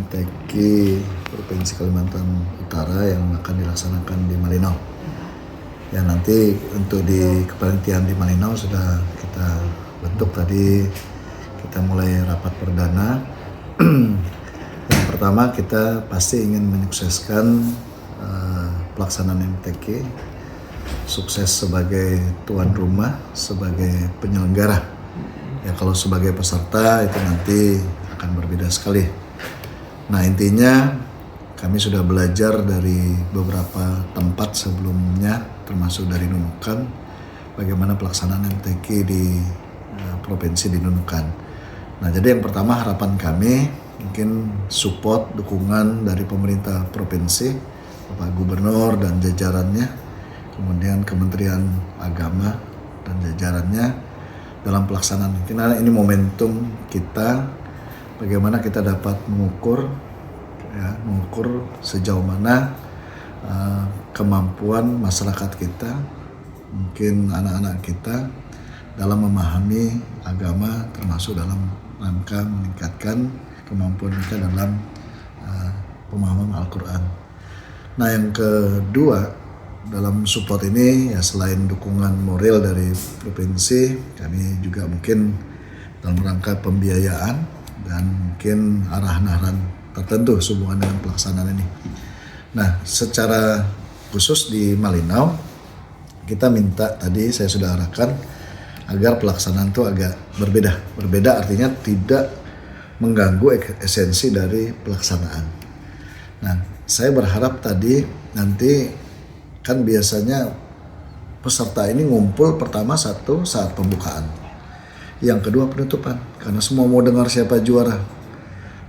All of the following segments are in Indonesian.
MTQ Provinsi Kalimantan Utara yang akan dilaksanakan di Malinau. Ya, nanti untuk di kepanitiaan di Malinau sudah kita bentuk tadi, kita mulai rapat perdana. Yang pertama, kita pasti ingin menyukseskan pelaksanaan MTQ, sukses sebagai tuan rumah, sebagai penyelenggara. Ya, kalau sebagai peserta itu nanti akan berbeda sekali. Nah, intinya kami sudah belajar dari beberapa tempat sebelumnya, termasuk dari Nunukan, bagaimana pelaksanaan MTQ di provinsi di Nunukan. Nah, jadi yang pertama harapan kami mungkin support, dukungan dari pemerintah provinsi, Bapak Gubernur dan jajarannya, kemudian Kementerian Agama dan jajarannya dalam pelaksanaan. Karena ini momentum kita, bagaimana kita dapat mengukur sejauh mana kemampuan masyarakat kita, mungkin anak-anak kita dalam memahami agama, termasuk dalam rangka meningkatkan kemampuan mereka dalam pemahaman Al-Quran. Nah, yang kedua, dalam support ini ya selain dukungan moral dari provinsi, kami juga mungkin dalam rangka pembiayaan dan mungkin arahan-arahan tertentu sehubungan dengan pelaksanaan ini. Nah, secara khusus di Malinau, kita minta tadi saya sudah arahkan agar pelaksanaan itu agak berbeda. Berbeda artinya tidak mengganggu esensi dari pelaksanaan. Nah, saya berharap tadi nanti kan biasanya peserta ini ngumpul pertama satu saat pembukaan. Yang kedua penutupan, karena semua mau dengar siapa juara.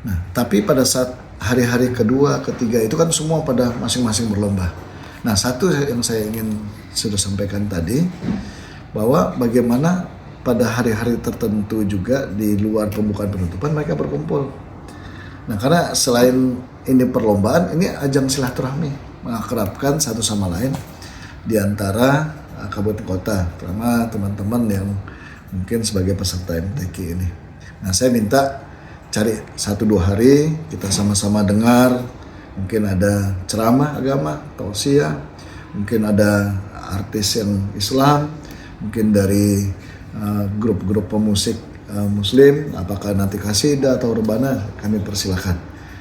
Nah, tapi pada saat hari-hari kedua, ketiga itu kan semua pada masing-masing berlomba. Nah, satu yang saya ingin sudah sampaikan tadi, bahwa bagaimana pada hari-hari tertentu juga di luar pembukaan penutupan mereka berkumpul. Nah, karena selain ini perlombaan, ini ajang silaturahmi, mengakrabkan satu sama lain di antara kabupaten kota, terutama teman-teman yang mungkin sebagai peserta MTQ ini. Nah, saya minta cari 1-2 hari kita sama-sama dengar, mungkin ada ceramah agama, tausiah, mungkin ada artis yang Islam, mungkin dari grup-grup pemusik Muslim, apakah nanti kasidah atau rebana, kami persilahkan.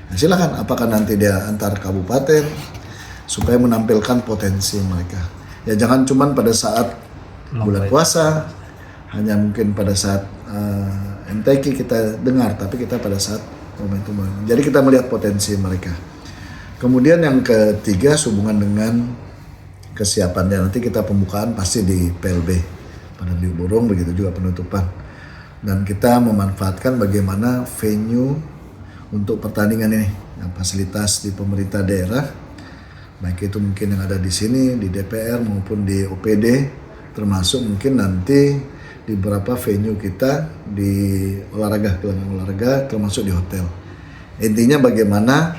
Nah, silakan, apakah nanti dia antar kabupaten supaya menampilkan potensi mereka. Ya, jangan cuman pada saat bulan puasa, hanya mungkin pada saat MTQ kita dengar, tapi kita pada saat momentum. Jadi kita melihat potensi mereka. Kemudian yang ketiga, hubungan dengan kesiapannya. Nanti kita pembukaan pasti di PLB pada Liu Burung, begitu juga penutupan. Dan kita memanfaatkan bagaimana venue untuk pertandingan ini, yang fasilitas di pemerintah daerah, baik itu mungkin yang ada di sini, di DPR maupun di OPD, termasuk mungkin nanti di beberapa venue kita di olahraga, gelanggang olahraga, termasuk di hotel. Intinya bagaimana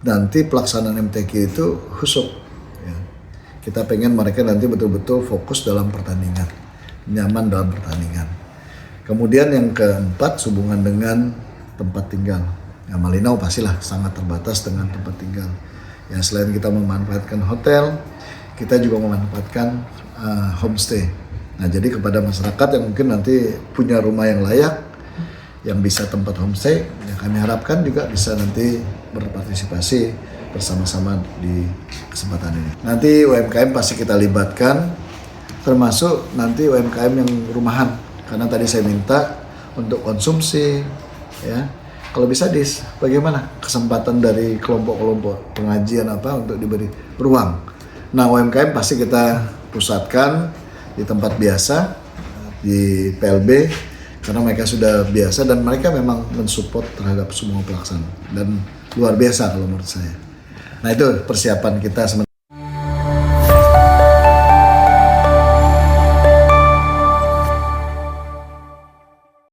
nanti pelaksanaan MTQ itu khusyuk. Ya. Kita pengen mereka nanti betul-betul fokus dalam pertandingan, nyaman dalam pertandingan. Kemudian yang keempat, hubungan dengan tempat tinggal. Ya, Malinau pastilah sangat terbatas dengan tempat tinggal. Ya, selain kita memanfaatkan hotel, kita juga memanfaatkan homestay. Nah, jadi kepada masyarakat yang mungkin nanti punya rumah yang layak, yang bisa tempat homestay, ya kami harapkan juga bisa nanti berpartisipasi bersama-sama di kesempatan ini. Nanti UMKM pasti kita libatkan, termasuk nanti UMKM yang rumahan, karena tadi saya minta untuk konsumsi, ya. Kalau bisa bagaimana kesempatan dari kelompok-kelompok pengajian untuk diberi ruang. Nah, UMKM pasti kita pusatkan di tempat biasa, di PLB, karena mereka sudah biasa dan mereka memang mensupport terhadap semua pelaksanaan dan luar biasa kalau menurut saya. Nah, itu persiapan kita sementara.